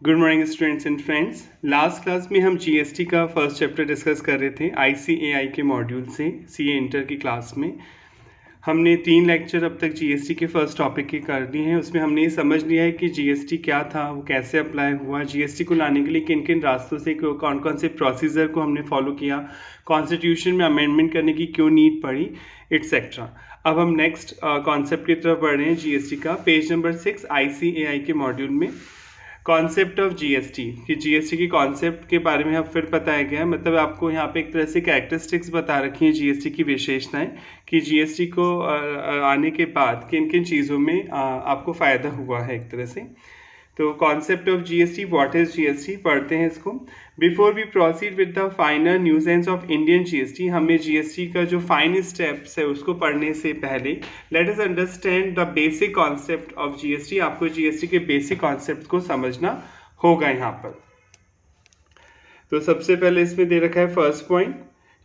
Good morning students and friends. Last class में हम GST का फर्स्ट चैप्टर डिस्कस कर रहे थे आईसीएआई के मॉड्यूल से सीए इंटर की क्लास में। हमने 3 लेक्चर अब तक जीएसटी के फर्स्ट टॉपिक के कर दिए हैं। उसमें हमने ये समझ लिया है कि जीएसटी क्या था, वो कैसे अप्लाई हुआ, जीएसटी को लाने के लिए किन किन रास्तों से कौन कौन से प्रोसीजर को हमने फॉलो किया, कॉन्स्टिट्यूशन में अमेंडमेंट करने की क्यों नीड पड़ी, एट्सेट्रा। अब हम नेक्स्ट कॉन्सेप्ट की तरफ बढ़ रहे हैं जीएसटी का। पेज नंबर 6 आईसीएआई के मॉड्यूल में कॉन्सेप्ट ऑफ जीएसटी कि जीएसटी की कॉन्सेप्ट के बारे में अब फिर बताया गया है। मतलब आपको यहाँ पे एक तरह से कैरेक्टरिस्टिक्स बता रखी हैं जीएसटी की विशेषताएं कि जीएसटी को आने के बाद किन किन चीज़ों में आपको फ़ायदा हुआ है एक तरह से। तो concept of GST, what is GST, पढ़ते हैं इसको। Before we proceed with the final nuances of Indian GST, हमें जीएसटी का जो फाइन स्टेप्स है उसको पढ़ने से पहले let us understand the basic concept of GST. आपको जीएसटी के बेसिक कॉन्सेप्ट को समझना होगा यहाँ पर। तो सबसे पहले इसमें दे रखा है first point,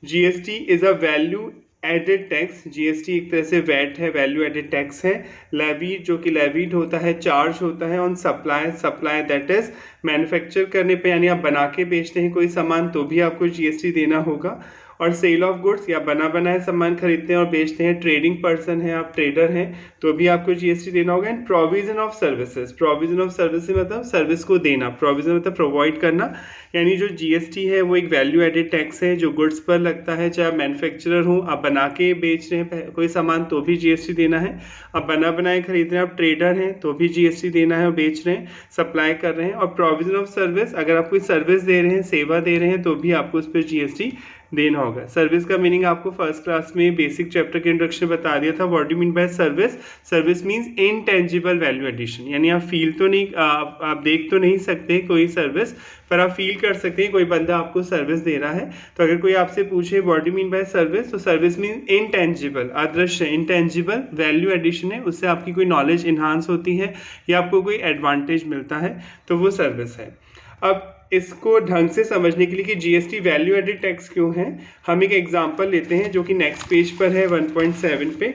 GST is a value added tax. GST एक तरह से वैट है, वैल्यू एडेड टैक्स है। लेवीड जो कि लेवीड होता है, चार्ज होता है on supply that is manufacture करने पे, यानी आप बना के बेचते हैं कोई सामान तो भी आपको जीएसटी देना होगा। और सेल ऑफ गुड्स या बना बनाए सामान खरीदते हैं और बेचते हैं, ट्रेडिंग पर्सन है, आप ट्रेडर हैं तो भी आपको जीएसटी देना होगा। And provision of services, provision of services मतलब सर्विस को देना, प्रोविजन मतलब प्रोवाइड करना। यानी जो जीएसटी है वो एक वैल्यू एडेड टैक्स है जो गुड्स पर लगता है। चाहे आप मैन्युफैक्चरर हो, आप बना के बेच रहे हैं कोई सामान तो भी जीएसटी देना है। आप बना बनाए खरीद रहे हैं, आप ट्रेडर हैं तो भी जीएसटी देना है, और बेच रहे हैं, सप्लाई कर रहे हैं। और प्रोविजन ऑफ सर्विस, अगर आप कोई सर्विस दे रहे हैं, सेवा दे रहे हैं तो भी आपको उस पर जीएसटी देना होगा। सर्विस का मीनिंग आपको फर्स्ट क्लास में बेसिक चैप्टर के इंट्रोडक्शन बता दिया था। What do mean by service? Service means intangible value addition, यानी आप फील तो नहीं, आप देख तो नहीं सकते कोई सर्विस, पर आप फील कर सकते हैं कोई बंदा आपको सर्विस दे रहा है। तो अगर कोई आपसे पूछे what do mean by service, तो सर्विस मीन इनटेंजिबल, अदृश्य, इंटेंजिबल वैल्यू एडिशन है, उससे आपकी कोई नॉलेज इन्हांस होती है या आपको कोई एडवांटेज मिलता है, तो वो सर्विस है। अब इसको ढंग से समझने के लिए कि जीएसटी वैल्यू एडेड टैक्स क्यों है, हम एक एग्जांपल लेते हैं जो कि नेक्स्ट पेज पर है 1.7 पे।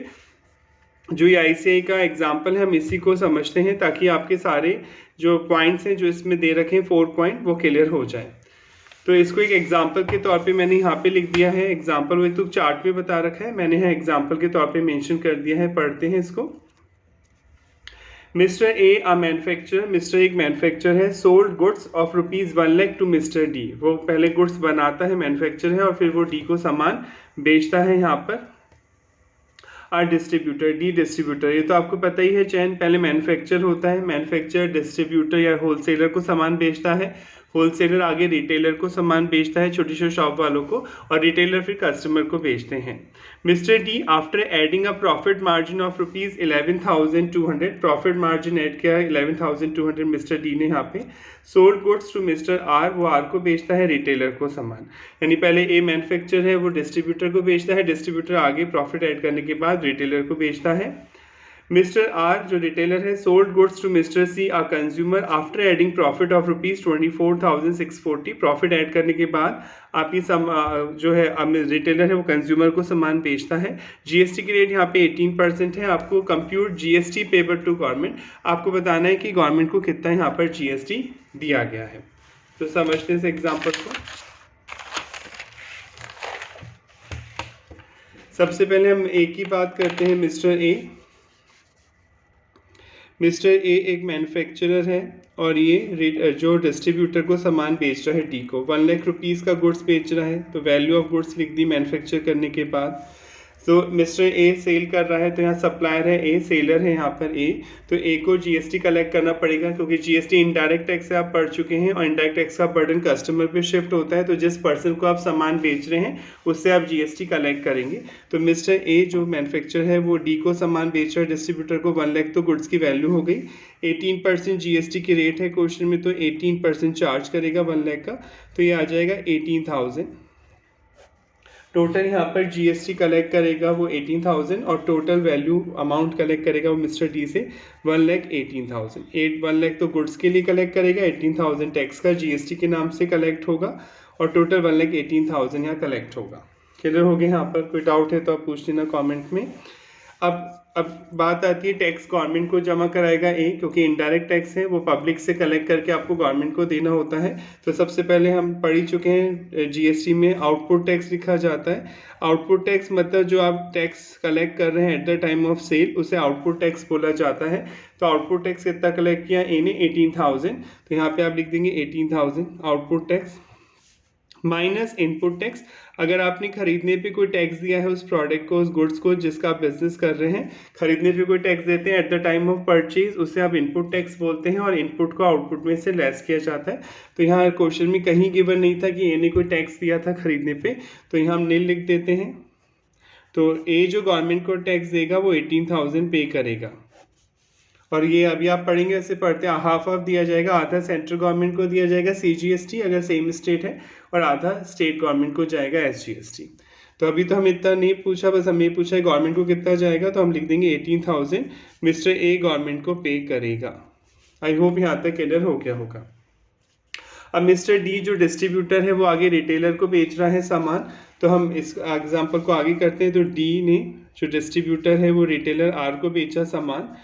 जो ये आईसीआई का एग्जांपल है, हम इसी को समझते हैं ताकि आपके सारे जो पॉइंट्स हैं जो इसमें दे रखे हैं 4 पॉइंट, वो क्लियर हो जाए। तो इसको एक एग्जांपल के तौर पे मैंने यहाँ पे लिख दिया है। एग्जांपल वो तो चार्ट पे बता रखा है, मैंने यहाँ एग्जांपल के तौर पे मेंशन कर दिया है। पढ़ते हैं इसको। Mister A a manufacturer, mister एक मैन्युफैक्चरर है, sold goods of ₹1 lakh to mister D. वो पहले गुड्स बनाता है, मैन्युफैक्चरर है, और फिर वो डी को सामान बेचता है। यहाँ पर आर डिस्ट्रीब्यूटर, डी डिस्ट्रीब्यूटर, ये तो आपको पता ही है चैन, पहले मैन्युफैक्चर होता है, मैन्युफैक्चर डिस्ट्रीब्यूटर या होलसेलर को सामान बेचता है, होलसेलर आगे रिटेलर को सामान बेचता है, छोटी छोटी शॉप वालों को, और रिटेलर फिर कस्टमर को बेचते हैं। Mister D after adding a profit margin of ₹11,200, profit margin add किया 11,200 मिस्टर डी ने यहाँ पे, sold goods to mister R, वो आर को बेचता है रिटेलर को सामान। यानी पहले ए मैन्युफैक्चर है, वो डिस्ट्रीब्यूटर को बेचता है, डिस्ट्रीब्यूटर आगे प्रॉफिट ऐड करने के बाद रिटेलर को बेचता है। मिस्टर आर जो रिटेलर है, sold goods to mister C a consumer after adding profit of ₹24,640, profit add करने के बाद आप ये जो है रिटेलर है वो कंज्यूमर को सामान बेचता है। जीएसटी की रेट यहाँ पे 18% है। आपको compute GST payable to government, आपको बताना है कि गवर्नमेंट को कितना यहाँ पर जीएसटी दिया गया है। तो समझते हैं इस एग्जाम्पल को। सबसे पहले हम ए की बात करते हैं। मिस्टर ए एक मैन्युफैक्चरर है और ये जो डिस्ट्रीब्यूटर को सामान बेच रहा है डी को, 1 लाख रुपीज़ का गुड्स बेच रहा है, तो वैल्यू ऑफ गुड्स लिख दी मैन्युफैक्चर करने के बाद। तो मिस्टर ए सेल कर रहा है, तो यहाँ सप्लायर है ए, सेलर है यहाँ पर ए, तो ए को जीएसटी कलेक्ट करना पड़ेगा क्योंकि जीएसटी इनडायरेक्ट टैक्स से आप पढ़ चुके हैं, और इनडायरेक्ट टैक्स का बर्डन कस्टमर पे शिफ्ट होता है। तो जिस पर्सन को आप सामान बेच रहे हैं उससे आप जीएसटी कलेक्ट करेंगे। तो मिस्टर ए जो मैन्युफैक्चर है वो डी को सामान बेच रहा है, डिस्ट्रीब्यूटर को 1 लाख, तो गुड्स की वैल्यू हो गई 18% जीएसटी की रेट है क्वेश्चन में, तो 18% चार्ज करेगा 1 लाख का, तो ये आ जाएगा 18,000। टोटल यहाँ पर जीएसटी कलेक्ट करेगा वो 18,000, और टोटल वैल्यू अमाउंट कलेक्ट करेगा वो मिस्टर डी से 1,18,000। 1 लाख तो गुड्स के लिए कलेक्ट करेगा, 18,000 टैक्स का जीएसटी के नाम से कलेक्ट होगा, और टोटल 1,18,000 यहाँ कलेक्ट होगा। क्लियर हो गया यहाँ पर? कोई डाउट है तो आप पूछ लेना कमेंट में। अब बात आती है टैक्स गवर्नमेंट को जमा कराएगा ए, क्योंकि इनडायरेक्ट टैक्स है वो पब्लिक से कलेक्ट करके आपको गवर्नमेंट को देना होता है। तो सबसे पहले हम पढ़ ही चुके हैं जीएसटी में आउटपुट टैक्स लिखा जाता है। आउटपुट टैक्स मतलब जो आप टैक्स कलेक्ट कर रहे हैं at the time of sale, उसे आउटपुट टैक्स बोला जाता है। तो आउटपुट टैक्स कितना कलेक्ट किया ए ने 18,000, तो यहाँ पे आप लिख देंगे 18,000 output tax minus input tax. अगर आपने खरीदने पे कोई टैक्स दिया है उस प्रोडक्ट को, उस गुड्स को जिसका आप बिजनेस कर रहे हैं, खरीदने पे कोई टैक्स देते हैं at the time of purchase, उसे आप इनपुट टैक्स बोलते हैं और इनपुट को आउटपुट में से लेस किया जाता है। तो यहाँ क्वेश्चन में कहीं गिवन नहीं था कि ए ने कोई टैक्स दिया था खरीदने पे, तो यहाँ हम नील लिख देते हैं। तो ए जो गवर्नमेंट को टैक्स देगा वो 18,000 पे करेगा। और ये अभी आप पढ़ेंगे ऐसे पढ़ते हैं, हाफ ऑफ दिया जाएगा, आधा सेंट्रल गवर्नमेंट को दिया जाएगा CGST अगर सेम स्टेट है, और आधा स्टेट गवर्नमेंट को जाएगा SGST। तो अभी तो हम इतना नहीं पूछा, बस हमें पूछा है गवर्नमेंट को कितना जाएगा, तो हम लिख देंगे 18,000 मिस्टर ए गवर्नमेंट को पे करेगा। आई होप यहाँ तक क्लियर हो गया होगा। अब मिस्टर डी जो डिस्ट्रीब्यूटर है वो आगे रिटेलर को बेच रहा है सामान, तो हम इस एग्जाम्पल को आगे करते हैं। तो डी ने जो डिस्ट्रीब्यूटर है वो रिटेलर आर को बेचा सामान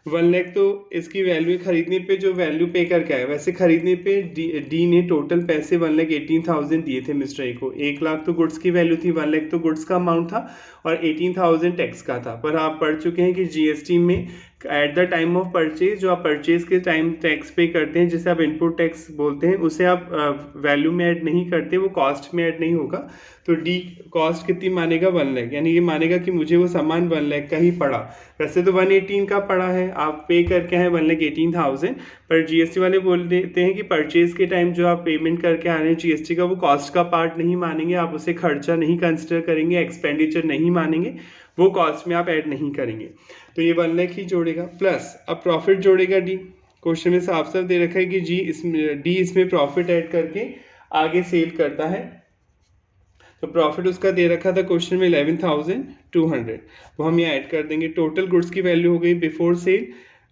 1 लाख, तो इसकी वैल्यू खरीदने पे जो वैल्यू पे करके आया, वैसे खरीदने पे डी ने टोटल पैसे 1,18,000 दिए थे मिस्टर ए को। 1 लाख तो गुड्स की वैल्यू थी, 1 लाख तो गुड्स का अमाउंट था और 18,000 टैक्स का था। पर आप पढ़ चुके हैं कि जीएसटी में eight the time of purchase, जो आप परचेज के टाइम टैक्स पे करते हैं जिसे आप इनपुट टैक्स बोलते हैं, उसे आप वैल्यू में ऐड नहीं करते, वो कॉस्ट में ऐड नहीं होगा। तो डी कॉस्ट कितनी मानेगा 1 लाख, यानी ये मानेगा कि मुझे वो सामान 1 लाख का ही पड़ा। वैसे तो 118 का पड़ा है, आप पे करके आए 1,18,000, पर जीएसटी वाले बोल देते हैं कि परचेज के टाइम जो आप पेमेंट करके आ रहे हैं जीएसटी का, वो कॉस्ट का पार्ट नहीं मानेंगे, आप उसे खर्चा नहीं कंसिडर करेंगे, एक्सपेंडिचर नहीं मानेंगे, वो कॉस्ट में आप ऐड नहीं करेंगे। तो ये 1 लाख ही जोड़ेगा, प्लस अब प्रॉफिट जोड़ेगा डी। क्वेश्चन में साफ साफ दे रखा है कि डी इसमें प्रॉफिट ऐड करके आगे सेल करता है। तो प्रॉफिट उसका दे रखा था क्वेश्चन में 11,200, वो हम यहाँ ऐड कर देंगे। टोटल गुड्स की वैल्यू हो गई बिफोर सेल,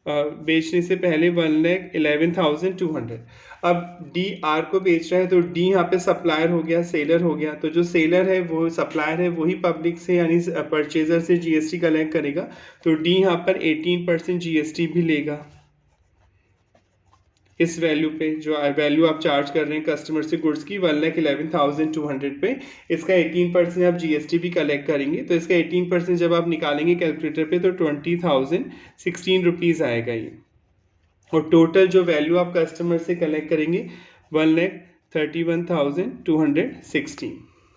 बेचने से पहले 1,11,200। अब डी आर को बेच रहा है, तो डी यहाँ पे सप्लायर हो गया, सेलर हो गया। तो जो सेलर है वो सप्लायर है, वही पब्लिक से यानी परचेजर से जीएसटी कलेक्ट करेगा। तो डी यहाँ पर 18% जीएसटी भी लेगा इस वैल्यू पे, जो वैल्यू आप चार्ज कर रहे हैं कस्टमर से गुड्स की 1,11,200 पे, इसका 18% आप जीएसटी भी कलेक्ट करेंगे। तो इसका 18% जब आप निकालेंगे कैलकुलेटर पे तो 20,016 रुपीज़ आएगा ये। और टोटल जो वैल्यू आप कस्टमर से कलेक्ट करेंगे 1,31,216।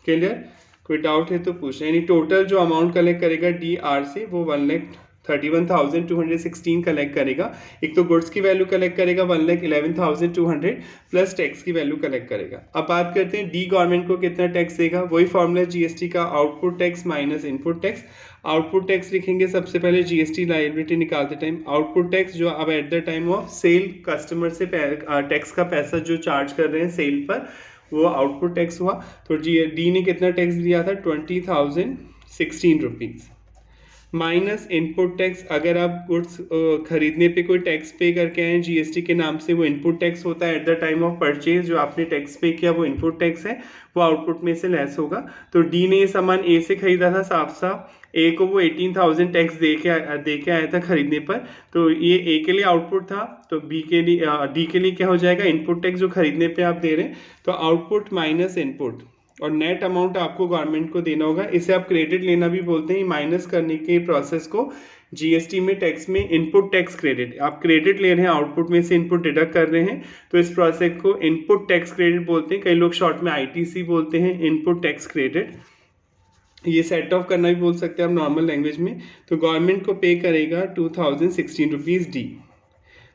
क्लियर? कोई डाउट है तो पूछ, यानी टोटल जो अमाउंट कलेक्ट करेगा डी आर से वो 1,31,216 कलेक्ट करेगा। एक तो गुड्स की वैल्यू कलेक्ट करेगा 1,11,200 प्लस टैक्स की वैल्यू कलेक्ट करेगा। अब बात करते हैं डी गवर्नमेंट को कितना टैक्स देगा, वही फॉर्मूला जीएसटी का, output tax minus input tax. Output tax लिखेंगे सबसे पहले जीएसटी लायबिलिटी निकालते टाइम, आउटपुट टैक्स जो अब at the time of sale customer से टैक्स का पैसा जो चार्ज कर रहे हैं सेल पर, वो आउटपुट टैक्स हुआ। तो डी ने कितना टैक्स दिया था 20,016 रुपीज़ माइनस इनपुट टैक्स। अगर आप गुड्स खरीदने पे कोई टैक्स पे करके आए जीएसटी के नाम से, वो इनपुट टैक्स होता है eight the time of purchase, जो आपने टैक्स पे किया वो इनपुट टैक्स है, वो आउटपुट में से लेस होगा। तो डी ने ये सामान ए से खरीदा था, साफ साफ ए को वो 18,000 टैक्स दे के आया था खरीदने पर, तो ये ए के लिए आउटपुट था। तो बी के लिए डी के लिए क्या हो जाएगा, इनपुट टैक्स जो खरीदने पे आप दे रहे हैं, तो आउटपुट माइनस इनपुट, और नेट अमाउंट आपको गवर्नमेंट को देना होगा। इसे आप क्रेडिट लेना भी बोलते हैं। माइनस करने के प्रोसेस को जीएसटी में टैक्स में इनपुट टैक्स क्रेडिट, आप क्रेडिट ले रहे हैं, आउटपुट में से इनपुट डिडक्ट कर रहे हैं, तो इस प्रोसेस को इनपुट टैक्स क्रेडिट बोलते हैं। कई लोग शॉर्ट में आईटीसी बोलते हैं, इनपुट टैक्स क्रेडिट। ये सेट ऑफ करना भी बोल सकते हैं आप नॉर्मल लैंग्वेज में। तो गवर्नमेंट को पे करेगा 2016 रुपीज़ डी।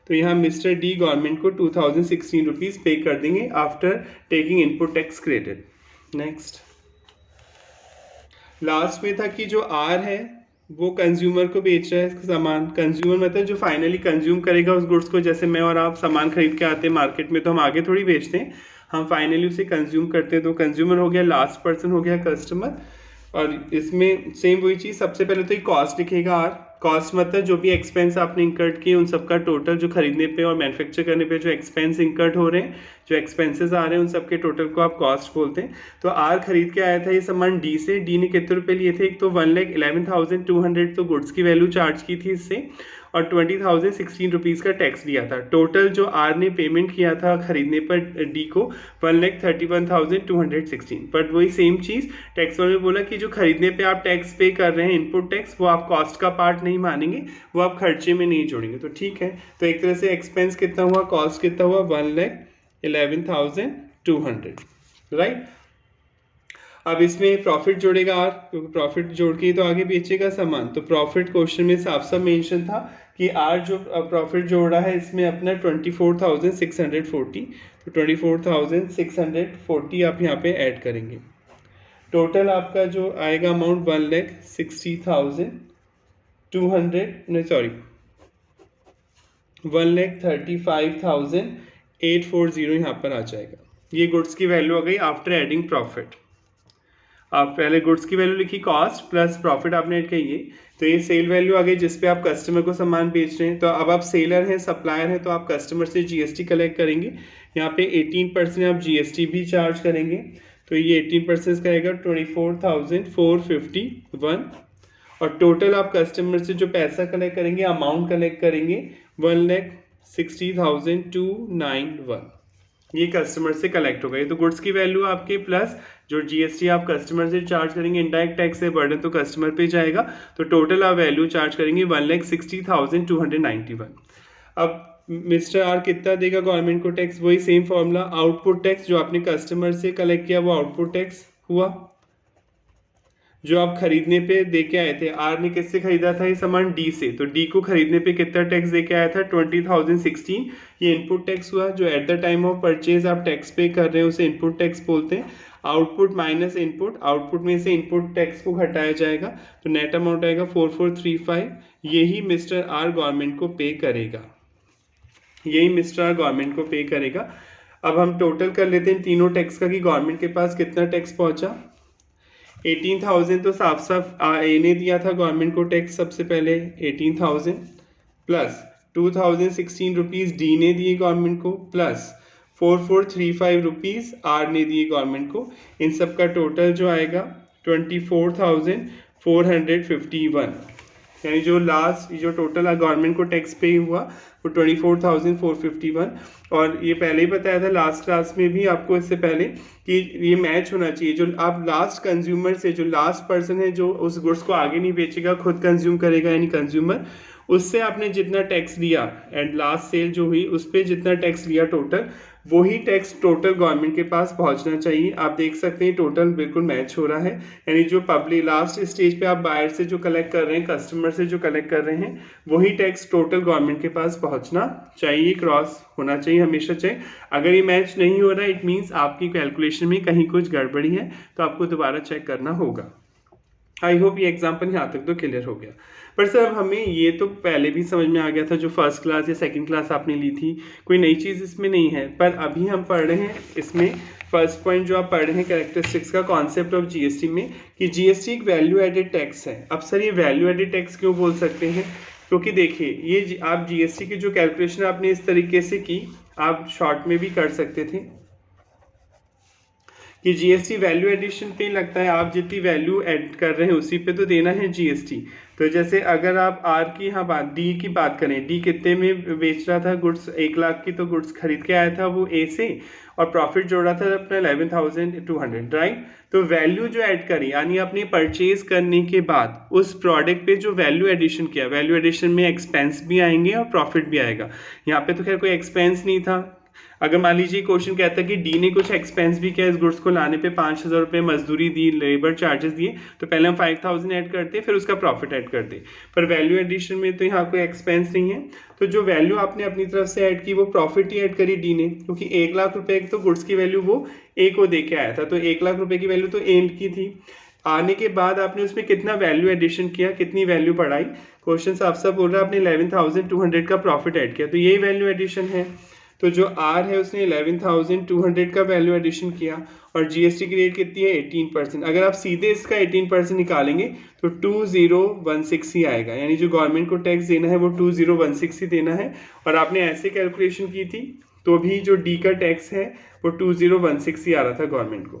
तो यहाँ मिस्टर डी गवर्नमेंट को 2016 रुपीज़ पे कर देंगे after taking input tax credit. Next last में था कि जो आर है वो कंज्यूमर को बेच रहा है सामान। कंज्यूमर मतलब जो फाइनली कंज्यूम करेगा उस गुड्स को। जैसे मैं और आप सामान खरीद के आते हैं मार्केट में, तो हम आगे थोड़ी बेचते हैं, हम फाइनली उसे कंज्यूम करते हैं। तो कंज्यूमर हो गया, लास्ट पर्सन हो गया कस्टमर। और इसमें सेम वही चीज़, सबसे पहले तो ये कॉस्ट लिखेगा आर, कॉस्ट मतलब जो भी एक्सपेंस आपने इंकर्ड किए उन सबका टोटल, जो खरीदने पे और मैन्युफैक्चर करने पे जो एक्सपेंस इंकर्ड हो रहे हैं, जो एक्सपेंसेस आ रहे हैं, उन सबके टोटल को आप कॉस्ट बोलते हैं। तो आर खरीद के आया था ये सामान डी से, डी ने कितने रुपए लिए थे, एक तो 1,11,200 तो गुड्स की वैल्यू चार्ज की थी इससे, और 20,016 रुपीज़ का टैक्स दिया था। टोटल जो आर ने पेमेंट किया था खरीदने पर डी को 1,31,216। बट वही सेम चीज़ टैक्स में बोला कि जो खरीदने पे आप टैक्स पे कर रहे हैं इनपुट टैक्स, वो आप कॉस्ट का पार्ट नहीं मानेंगे, वो आप खर्चे में नहीं जोड़ेंगे। तो ठीक है, तो एक तरह से एक्सपेंस कितना हुआ, कॉस्ट कितना हुआ, 1,11,200, राइट। अब इसमें प्रॉफिट जोड़ेगा आर, क्योंकि प्रॉफिट जोड़ के तो आगे बेचेगा सामान। तो प्रॉफिट क्वेश्चन में साफ साफ मेंशन था कि आर जो प्रॉफिट जोड़ रहा है इसमें अपना 24,640, तो 24,640 आप यहाँ पे ऐड करेंगे। टोटल आपका जो आएगा अमाउंट 1,35,840 यहाँ पर आ जाएगा। ये गुड्स की वैल्यू आ गई आफ्टर एडिंग प्रॉफिट। आप पहले गुड्स की वैल्यू लिखी कॉस्ट प्लस प्रॉफिट आपने ऐड किए, तो ये सेल वैल्यू आ गई जिसपे आप कस्टमर को सामान बेच रहे हैं। तो अब आप सेलर हैं, सप्लायर हैं, तो आप कस्टमर से जीएसटी कलेक्ट करेंगे। यहाँ पे 18% आप जीएसटी भी चार्ज करेंगे, तो ये 18% का आएगा 24,451। और टोटल आप कस्टमर से जो पैसा कलेक्ट करेंगे, अमाउंट कलेक्ट करेंगे 1,60,291, ये कस्टमर से कलेक्ट होगा। ये तो गुड्स की वैल्यू आपके प्लस जो जीएसटी आप कस्टमर से चार्ज करेंगे, इनडायरेक्ट टैक्स से बर्डन तो कस्टमर पे जाएगा, तो टोटल आप वैल्यू चार्ज करेंगे 1,60,291। अब मिस्टर आर कितना देगा गवर्नमेंट को टैक्स, वही सेम फॉर्मूला, आउटपुट टैक्स जो आपने कस्टमर से कलेक्ट किया वो आउटपुट टैक्स हुआ, जो आप खरीदने पे दे के आए थे। आर ने किससे खरीदा था ये सामान, डी से, तो डी को खरीदने पे कितना टैक्स दे के आया था, 20,016, ये इनपुट टैक्स हुआ। जो eight the time of purchase आप टैक्स पे कर रहे हैं उसे इनपुट टैक्स बोलते हैं। आउटपुट माइनस इनपुट, आउटपुट में से इनपुट टैक्स को घटाया जाएगा, तो नेट अमाउंट आएगा 4435। यही मिस्टर आर गवर्नमेंट को पे करेगा, यही मिस्टर आर गवर्नमेंट को पे करेगा। अब हम टोटल कर लेते हैं तीनों टैक्स का कि गवर्नमेंट के पास कितना टैक्स पहुंचा। 18,000 तो साफ साफ ए ने दिया था गवर्नमेंट को टैक्स, सबसे पहले 18,000 प्लस 2,016 रुपीज़ डी ने दिए गवर्नमेंट को, प्लस 4435 रुपीज़ आर ने दिए गवर्नमेंट को। इन सब का टोटल जो आएगा 24,451, यानी जो लास्ट जो टोटल गवर्नमेंट को टैक्स पे हुआ वो 24,451। और ये पहले ही बताया था लास्ट क्लास में भी आपको, इससे पहले, कि ये मैच होना चाहिए। जो आप लास्ट कंज्यूमर से, जो लास्ट पर्सन है जो उस गुड्स को आगे नहीं बेचेगा, खुद कंज्यूम करेगा, यानी कंज्यूमर, उससे आपने जितना टैक्स लिया एंड लास्ट सेल जो हुई उस पर जितना टैक्स लिया टोटल, वही टैक्स टोटल गवर्नमेंट के पास पहुंचना चाहिए। आप देख सकते हैं टोटल बिल्कुल मैच हो रहा है, यानी जो पब्लिक लास्ट स्टेज पे आप बायर से जो कलेक्ट कर रहे हैं, कस्टमर से जो कलेक्ट कर रहे हैं, वही टैक्स टोटल गवर्नमेंट के पास पहुंचना चाहिए, क्रॉस होना चाहिए, हमेशा चाहिए। अगर ये मैच नहीं हो रहा है, इट मीन्स आपकी कैलकुलेशन में कहीं कुछ गड़बड़ी है, तो आपको दोबारा चेक करना होगा। आई होप ये एग्जाम्पल यहाँ तक तो क्लियर हो गया। पर सर हमें ये तो पहले भी समझ में आ गया था, जो फर्स्ट क्लास या सेकंड क्लास आपने ली थी, कोई नई चीज़ इसमें नहीं है। पर अभी हम पढ़ रहे हैं इसमें फर्स्ट पॉइंट जो आप पढ़ रहे हैं कैरेक्टरिस्टिक्स का, कॉन्सेप्ट ऑफ जीएसटी में, कि जीएसटी एक वैल्यू एडेड टैक्स है। अब सर ये वैल्यू एडेड टैक्स क्यों बोल सकते हैं, क्योंकि देखिए ये आप जीएसटी की जो कैलकुलेशन आपने इस तरीके से की, आप शॉर्ट में भी कर सकते थे कि जीएसटी वैल्यू एडिशन पे लगता है, आप जितनी वैल्यू ऐड कर रहे हैं उसी पे तो देना है जीएसटी। तो जैसे अगर आप आर की यहाँ बात, डी की बात करें, डी कितने में बेच रहा था गुड्स, 1 लाख की तो गुड्स खरीद के आया था वो ए से, और प्रॉफिट जोड़ा था अपना 11,200, राइट। तो वैल्यू जो ऐड करी, यानी आपने परचेज करने के बाद उस प्रोडक्ट पे जो वैल्यू एडिशन किया, वैल्यू एडिशन में एक्सपेंस भी आएंगे और प्रॉफिट भी आएगा। यहाँ पे तो खैर कोई एक्सपेंस नहीं था। अगर मान लीजिए क्वेश्चन कहता है कि डी ने कुछ एक्सपेंस भी किया, इस गुड्स को लाने पे 5,000 रुपये मजदूरी दी, लेबर चार्जेस दिए, तो पहले हम 5,000 ऐड करते, फिर उसका प्रॉफिट ऐड करते। पर वैल्यू एडिशन में तो यहाँ कोई एक्सपेंस नहीं है, तो जो वैल्यू आपने अपनी तरफ से ऐड की वो प्रॉफिट ही ऐड करी डी ने, क्योंकि 1 लाख रुपए तो गुड्स की वैल्यू वो ए को दे के आया था, तो 1 लाख रुपए की वैल्यू तो एंड की थी। आने के बाद आपने उसमें कितना वैल्यू एडिशन किया, कितनी वैल्यू बढ़ाई, क्वेश्चन साफ साफ बोल रहा है आपने 11,200 का प्रॉफिट ऐड किया, तो यही वैल्यू एडिशन है। तो जो आर है उसने 11,200 का वैल्यू एडिशन किया और जीएसटी की रेट कितनी है 18%। अगर आप सीधे इसका 18% निकालेंगे तो 2016 ही आएगा, यानी जो गवर्नमेंट को टैक्स देना है वो 2016 ही देना है। और आपने ऐसे कैलकुलेशन की थी तो भी जो डी का टैक्स है वो 2016 ही आ रहा था गवर्नमेंट को।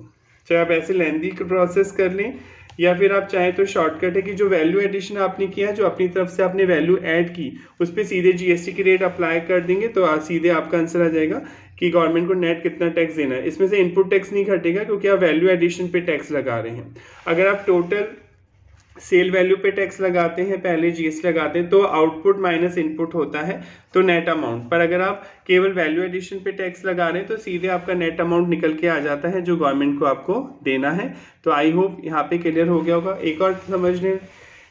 चाहे आप ऐसे लेंदी प्रोसेस कर लें या फिर आप चाहें तो शॉर्टकट है कि जो वैल्यू एडिशन आपने किया, जो अपनी तरफ से आपने वैल्यू ऐड की, उस पर सीधे जीएसटी की रेट अप्लाई कर देंगे तो सीधे आपका आंसर आ जाएगा कि गवर्नमेंट को नेट कितना टैक्स देना है। इसमें से इनपुट टैक्स नहीं घटेगा क्योंकि आप वैल्यू एडिशन पे टैक्स लगा रहे हैं। अगर आप टोटल सेल वैल्यू पे टैक्स लगाते हैं, पहले जीएसटी लगाते हैं, तो आउटपुट माइनस इनपुट होता है तो नेट अमाउंट। पर अगर आप केवल वैल्यू एडिशन पे टैक्स लगा रहे हैं तो सीधे आपका नेट अमाउंट निकल के आ जाता है जो गवर्नमेंट को आपको देना है। तो आई होप यहाँ पे क्लियर हो गया होगा। एक और समझने,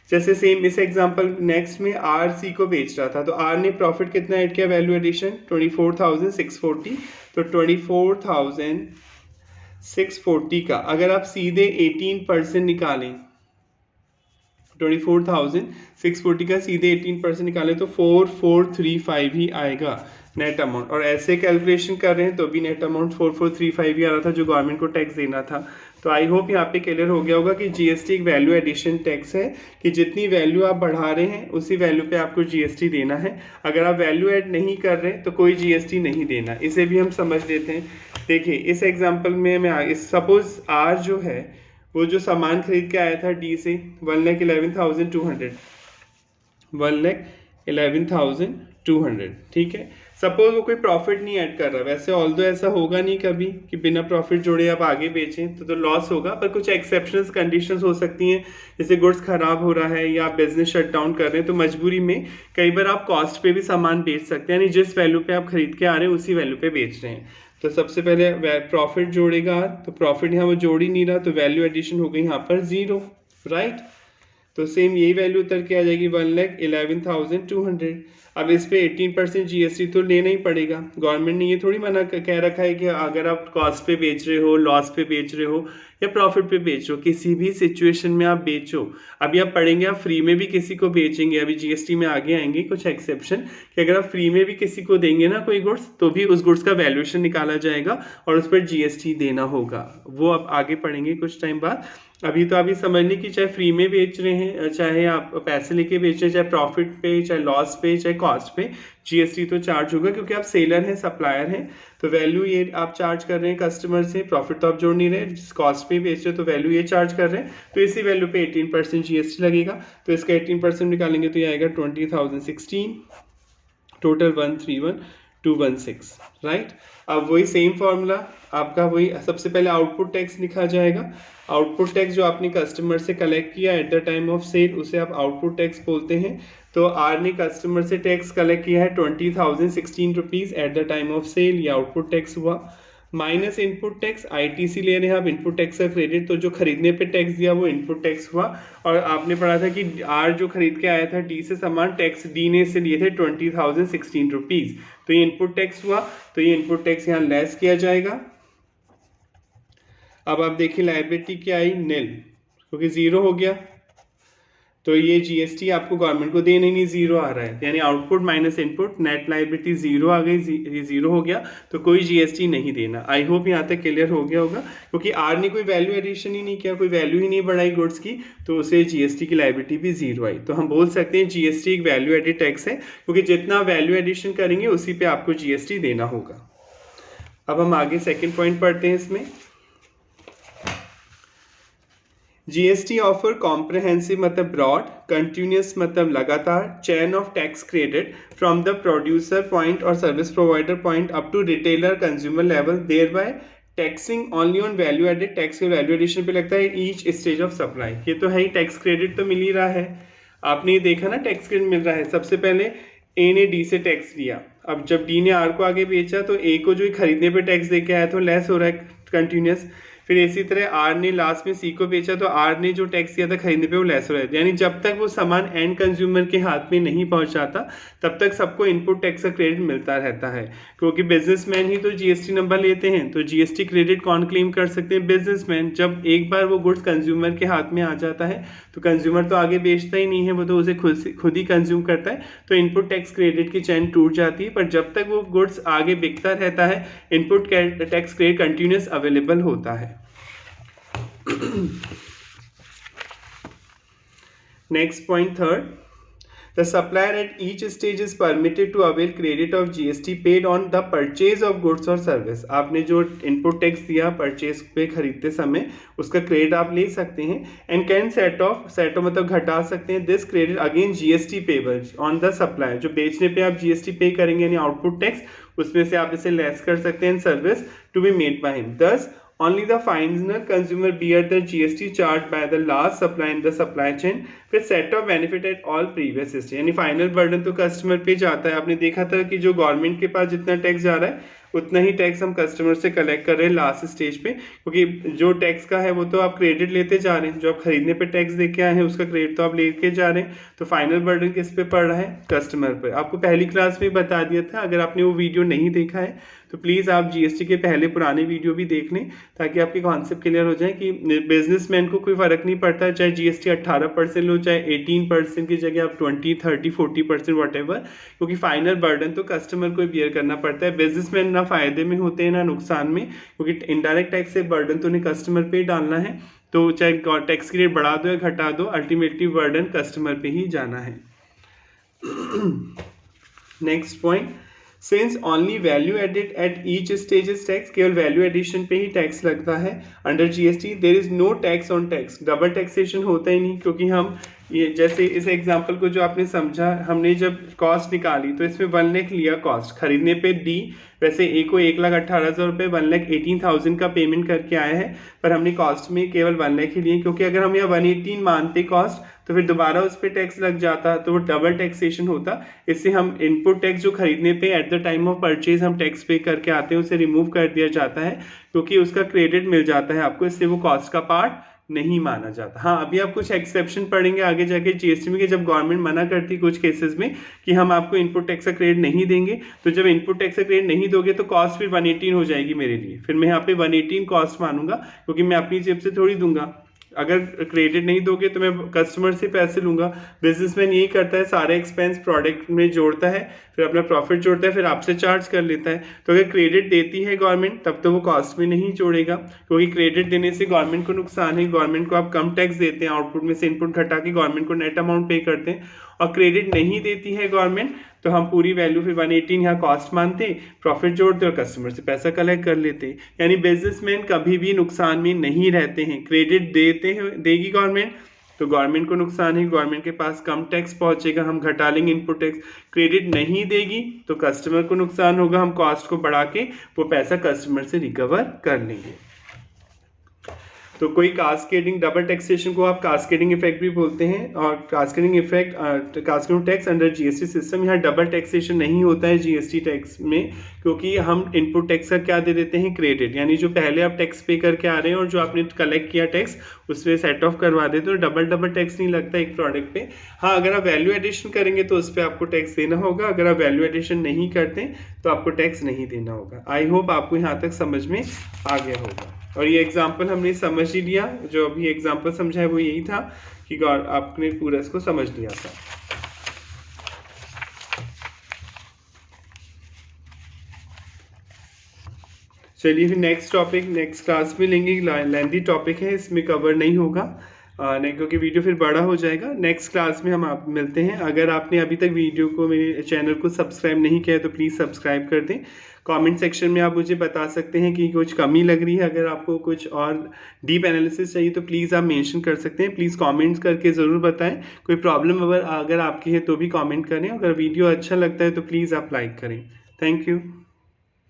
जैसे सेम इस एग्जांपल नेक्स्ट में आर सी को बेच रहा था तो आर ने प्रॉफिट कितना ऐड किया, वैल्यू एडिशन 24,640। तो 24,640 का अगर आप सीधे 18% निकालें, 24,640 का सीधे 18% निकालें तो 4435 ही आएगा नेट अमाउंट। और ऐसे कैलकुलेशन कर रहे हैं तो भी नेट अमाउंट 4435 ही आ रहा था जो गवर्नमेंट को टैक्स देना था। तो आई होप यहाँ पे क्लियर हो गया होगा कि जीएसटी एक वैल्यू एडिशन टैक्स है कि जितनी वैल्यू आप बढ़ा रहे हैं उसी वैल्यू पे आपको जीएसटी देना है। अगर आप वैल्यू ऐड नहीं कर रहे तो कोई जीएसटी नहीं देना। इसे भी हम समझ लेते हैं। देखिए इस एग्जाम्पल में मैं सपोज आर जो है वो जो सामान खरीद के आया था डी से 1,11,200, 1,11,200, ठीक है। सपोज वो कोई प्रॉफिट नहीं ऐड कर रहा, वैसे ऑल्दो ऐसा होगा नहीं कभी कि बिना प्रॉफिट जोड़े आप आगे बेचें तो लॉस होगा, पर कुछ एक्सेप्शनल कंडीशंस हो सकती हैं, जैसे गुड्स खराब हो रहा है या आप बिजनेस शट डाउन कर रहे हैं तो मजबूरी में कई बार आप कॉस्ट पे भी सामान बेच सकते हैं, यानी जिस वैल्यू पे आप खरीद के आ रहे हैं उसी वैल्यू पे बेच रहे हैं। तो सबसे पहले प्रॉफिट जोड़ेगा, तो प्रॉफिट यहाँ वो जोड़ ही नहीं रहा तो वैल्यू एडिशन हो गई यहाँ पर 0, राइट। तो सेम यही वैल्यू उतर के आ जाएगी 1,11,200। अब इस पे 18% जीएसटी तो लेना ही पड़ेगा। गवर्नमेंट ने ये थोड़ी मना कह रखा है कि अगर आप कॉस्ट पे बेच रहे हो, लॉस पे बेच रहे हो या प्रॉफिट पे बेच रहे हो, किसी भी सिचुएशन में आप बेचो। अभी आप पढ़ेंगे आप फ्री में भी किसी को बेचेंगे, अभी जीएसटी में आगे आएंगे कुछ एक्सेप्शन कि अगर आप फ्री में भी किसी को देंगे ना कोई गुड्स तो भी उस गुड्स का वैल्यूएशन निकाला जाएगा और उस पर जीएसटी देना होगा। वो आप आगे पढ़ेंगे कुछ टाइम बाद। अभी तो अभी समझ लें कि चाहे फ्री में बेच रहे हैं, चाहे आप पैसे लेके बेच रहे हैं, चाहे प्रॉफिट पे, चाहे लॉस पे, चाहे कॉस्ट पे, जीएसटी तो चार्ज होगा क्योंकि आप सेलर हैं, सप्लायर हैं। तो वैल्यू ये आप चार्ज कर रहे हैं कस्टमर से, प्रॉफिट तो आप जोड़ नहीं रहे, कॉस्ट पे बेच रहे हो तो वैल्यू ये चार्ज कर रहे हैं, तो इसी वैल्यू पे 18% जीएसटी लगेगा। तो इसका 18% निकालेंगे तो ये आएगा 20,016, टोटल 131,216, राइट। अब वही सेम फॉर्मूला आपका वही, सबसे पहले आउटपुट टैक्स लिखा जाएगा। आउटपुट टैक्स जो आपने कस्टमर से कलेक्ट किया at the time of sale उसे आप आउटपुट टैक्स बोलते हैं। तो आर ने कस्टमर से टैक्स कलेक्ट किया है 20,016 rupees at the time of sale, ये आउटपुट टैक्स हुआ। माइनस इनपुट टैक्स, आईटीसी ले रहे हैं आप, इनपुट टैक्स का क्रेडिट, तो जो खरीदने पे टैक्स दिया वो इनपुट टैक्स हुआ। और आपने पढ़ा था कि आर जो खरीद के आया था डी से सामान, टैक्स डी ने इससे लिए थे 20,016 रुपीज़, तो ये इनपुट टैक्स हुआ। तो ये इनपुट टैक्स यहाँ लेस किया जाएगा। अब आप देखिए लायबिलिटी क्या आई, निल, क्योंकि 0 हो गया तो ये जीएसटी आपको गवर्नमेंट को देना ही नहीं, 0 आ रहा है, यानी output minus input, net liability 0 आ गई, 0 हो गया तो कोई जीएसटी नहीं देना। आई होप यहाँ तक क्लियर हो गया होगा, क्योंकि आर ने कोई वैल्यू एडिशन ही नहीं किया, कोई वैल्यू ही नहीं बढ़ाई गुड्स की, तो उसे जीएसटी की लायबिलिटी भी 0 आई। तो हम बोल सकते हैं जीएसटी एक वैल्यू एडिड टैक्स है, क्योंकि जितना वैल्यू एडिशन करेंगे उसी पे आपको जीएसटी देना होगा। अब हम आगे सेकेंड पॉइंट पढ़ते हैं इसमें। जीएसटी ऑफर कॉम्प्रहेंसिव मतलब ब्रॉड, कंटिन्यूस मतलब लगातार, chain of tax credit from the producer point और service provider point up to retailer consumer level, thereby taxing only on value added. Tax के value addition पे लगता है each stage of supply. ये तो है ही, टैक्स क्रेडिट तो मिल ही रहा है, आपने ये देखा ना टैक्स क्रेडिट मिल रहा है। सबसे पहले ए ने डी से टैक्स लिया, अब जब डी ने आर को आगे बेचा तो ए को जो खरीदने पे टैक्स दे के आया तो लेस हो रहा है कंटिन्यूस। फिर इसी तरह आर ने लास्ट में सी को बेचा तो आर ने जो टैक्स किया था खरीदने पे वो लेस हो रहा है। यानी जब तक वो सामान एंड कंज्यूमर के हाथ में नहीं पहुंचाता तब तक सबको इनपुट टैक्स का क्रेडिट मिलता रहता है, क्योंकि बिजनेसमैन ही तो जीएसटी नंबर लेते हैं। तो जीएसटी क्रेडिट कौन क्लेम कर सकते हैं? बिजनेसमैन। जब एक बार वो गुड्स कंज्यूमर के हाथ में आ जाता है तो कंज्यूमर तो आगे बेचता ही नहीं है, वो तो उसे खुद ही कंज्यूम करता है, तो इनपुट टैक्स क्रेडिट की चैन टूट जाती है। पर जब तक वो गुड्स आगे बिकता रहता है input tax credit continuous available होता है। Next point, third, the supplier at each stage is permitted to avail credit of GST paid on the purchase of goods or service। आपने जो इनपुट टैक्स दिया purchase पे खरीदते समय उसका credit आप ले सकते हैं। एंड कैन सेट ऑफ मतलब घटा सकते हैं this credit again GST payable on the supplier. जो बेचने पे आप GST पे करेंगे यानी आउटपुट टैक्स, उसमें से आप इसे लेस कर सकते हैं। Service to be made by him, thus only the final consumer bear the GST charged by the last supplier in the supply chain फिर set of benefit at all previous history. यानी final burden तो customer पे जाता है। आपने देखा था कि जो गवर्नमेंट के पास जितना टैक्स जा रहा है उतना ही टैक्स हम कस्टमर से कलेक्ट कर रहे हैं लास्ट स्टेज पे, क्योंकि जो टैक्स का है वो तो आप क्रेडिट लेते जा रहे हैं, जो आप खरीदने पे टैक्स दे के आए हैं उसका क्रेडिट तो आप लेके जा रहे हैं। तो फाइनल बर्डन किस पे पड़ रहा है? कस्टमर पे। आपको पहली क्लास में बता दिया था, अगर आपने वो वीडियो नहीं देखा है तो प्लीज़ आप जीएसटी के पहले पुराने वीडियो भी देख लें ताकि आपके कॉन्सेप्ट क्लियर हो जाए कि बिजनेसमैन को कोई फ़र्क नहीं पड़ता चाहे जीएसटी 18% लो चाहे 18% की जगह आप 20, 30, 40% वॉटेवर, क्योंकि फाइनल बर्डन तो कस्टमर को बियर करना पड़ता है। बिजनेसमैन ना फ़ायदे में होते हैं ना नुकसान में, क्योंकि इनडायरेक्ट टैक्स से बर्डन तो उन्हें कस्टमर पे ही डालना है। तो चाहे टैक्स की रेट बढ़ा दो या घटा दो, अल्टीमेटली बर्डन कस्टमर पे ही जाना है। Next point, since only value added at each stage is tax, केवल वैल्यू एडिशन पे ही टैक्स लगता है under GST. There is no tax on tax, double taxation होता ही नहीं, क्योंकि हम ये जैसे इस एग्जांपल को जो आपने समझा, हमने जब कॉस्ट निकाली तो इसमें 1 लाख लिया कॉस्ट, खरीदने पे दी, वैसे ए को 1,18,000 रुपये 1,18,000 का पेमेंट करके आया है, पर हमने कॉस्ट में केवल 1 लाख ही लिए, क्योंकि अगर हम यहाँ 118 मानते कॉस्ट तो फिर दोबारा उस पर टैक्स लग जाता तो वो डबल टैक्सेशन होता। इससे हम इनपुट टैक्स जो खरीदने पे eight the time of purchase हम टैक्स पे करके आते हैं उसे रिमूव कर दिया जाता है, क्योंकि उसका क्रेडिट मिल जाता है आपको, इससे वो कॉस्ट का पार्ट नहीं माना जाता। हाँ, अभी आप कुछ एक्सेप्शन पढ़ेंगे आगे जाके जीएसटी में कि जब गवर्नमेंट मना करती कुछ केसेस में कि हम आपको इनपुट टैक्स का क्रेडिट नहीं देंगे, तो जब इनपुट टैक्स का क्रेडिट नहीं दोगे तो कॉस्ट फिर 118 हो जाएगी मेरे लिए, फिर मैं यहाँ पे 118 कॉस्ट मानूंगा, क्योंकि मैं अपनी जेब से थोड़ी दूंगा। अगर क्रेडिट नहीं दोगे तो मैं कस्टमर से पैसे लूंगा। बिजनेसमैन यही करता है, सारे एक्सपेंस प्रोडक्ट में जोड़ता है, फिर अपना प्रॉफिट जोड़ता है, फिर आपसे चार्ज कर लेता है। तो अगर क्रेडिट देती है गवर्नमेंट तब तो वो कॉस्ट में नहीं जोड़ेगा, क्योंकि क्रेडिट देने से गवर्नमेंट को नुकसान है। गवर्नमेंट को आप कम टैक्स देते हैं, आउटपुट में से इनपुट घटा के गवर्नमेंट को नेट अमाउंट पे करते हैं। और क्रेडिट नहीं देती है गवर्नमेंट तो हम पूरी वैल्यू फिर 118 यहाँ कॉस्ट मानते, प्रॉफिट जोड़ते और कस्टमर से पैसा कलेक्ट कर लेते। यानी बिजनेसमैन कभी भी नुकसान में नहीं रहते हैं। क्रेडिट देगी गवर्नमेंट तो गवर्नमेंट को नुकसान है, गवर्नमेंट के पास कम टैक्स पहुंचेगा, हम घटा लेंगे इनपुट टैक्स। क्रेडिट नहीं देगी तो कस्टमर को नुकसान होगा, हम कॉस्ट को बढ़ा के वो पैसा कस्टमर से रिकवर कर लेंगे। तो कोई कास्केडिंग, डबल टैक्सेशन को आप कास्केडिंग इफेक्ट भी बोलते हैं, और cascading effect cascading tax under GST system, यहाँ डबल टैक्सेशन नहीं होता है जीएसटी टैक्स में, क्योंकि हम इनपुट टैक्स का क्या दे देते हैं? क्रेडिट। यानी जो पहले आप टैक्स पे करके आ रहे हैं और जो आपने कलेक्ट किया टैक्स उसमें सेट ऑफ करवा देते हो, डबल टैक्स नहीं लगता एक प्रोडक्ट पे। हाँ, अगर आप वैल्यू एडिशन करेंगे तो उस पर आपको टैक्स देना होगा, अगर आप वैल्यू एडिशन नहीं करते तो आपको टैक्स नहीं देना होगा। आई होप आपको यहाँ तक समझ में आ गया होगा। और ये एग्जाम्पल हमने समझ ही लिया, जो अभी एग्जाम्पल समझा है वो यही था कि आपने पूरा इसको समझ लिया था। चलिए फिर नेक्स्ट टॉपिक नेक्स्ट क्लास में लेंगे। लेंथी टॉपिक है, इसमें कवर नहीं होगा नहीं, क्योंकि वीडियो फिर बड़ा हो जाएगा। नेक्स्ट क्लास में हम आप मिलते हैं। अगर आपने अभी तक वीडियो को, मेरे चैनल को सब्सक्राइब नहीं किया है तो प्लीज़ सब्सक्राइब कर दें। कमेंट सेक्शन में आप मुझे बता सकते हैं कि कुछ कमी लग रही है, अगर आपको कुछ और डीप एनालिसिस चाहिए तो प्लीज़ आप मेंशन कर सकते हैं। प्लीज़ कमेंट्स करके ज़रूर बताएं। कोई प्रॉब्लम अगर आपकी है तो भी कमेंट करें। अगर वीडियो अच्छा लगता है तो प्लीज़ आप लाइक करें। Thank you.